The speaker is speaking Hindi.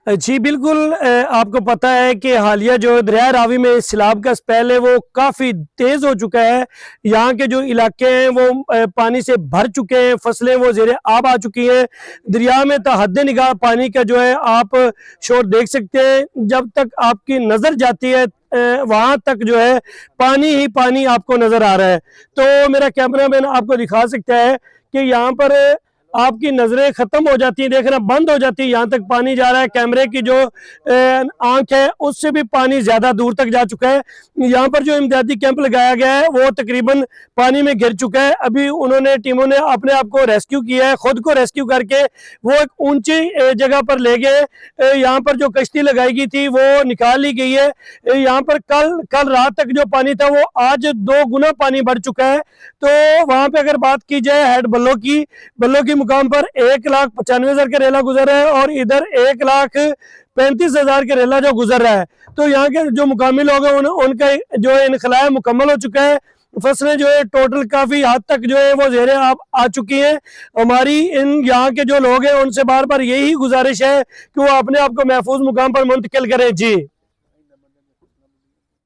जी बिल्कुल, आपको पता है कि हालिया जो दरिया रावी में सैलाब का स्पेल है वो काफ़ी तेज़ हो चुका है। यहाँ के जो इलाके हैं वो पानी से भर चुके हैं, फसलें वो ज़ेरे आब आ चुकी हैं। दरिया में तो हद निगाह पानी का जो है आप शोर देख सकते हैं। जब तक आपकी नज़र जाती है वहाँ तक जो है पानी ही पानी आपको नज़र आ रहा है। तो मेरा कैमरामैन आपको दिखा सकता है कि यहाँ पर आपकी नजरें खत्म हो जाती है, देखना बंद हो जाती है, यहाँ तक पानी जा रहा है। कैमरे की जो आंख है उससे भी पानी ज्यादा दूर तक जा चुका है। यहाँ पर जो इमदादी कैंप लगाया गया है वो तकरीबन पानी में गिर चुका है। अभी उन्होंने टीमों ने अपने आप को रेस्क्यू किया है, खुद को रेस्क्यू करके वो एक ऊंची जगह पर ले गए। यहाँ पर जो कश्ती लगाई गई थी वो निकाल ली गई है। यहाँ पर कल रात तक जो पानी था वो आज 2 गुना पानी बढ़ चुका है। तो वहां पे अगर बात की जाए हेड बल्लो की मुकाम पर 1,95,000 का रेला गुजर रहा है और इधर 1,35,000 का रेला जो गुजर रहा है। तो यहाँ के जो मुकामी लोग हैं उनका जो है इनखला मुकम्मल हो चुका है। फसलें जो है टोटल काफी हद तक जो है वो ज़ेरे आ चुकी हैं। हमारी इन यहाँ के जो लोग हैं उनसे बार बार यही गुजारिश है कि वो अपने आप को महफूज मुकाम पर मुंतकिल करें। जी।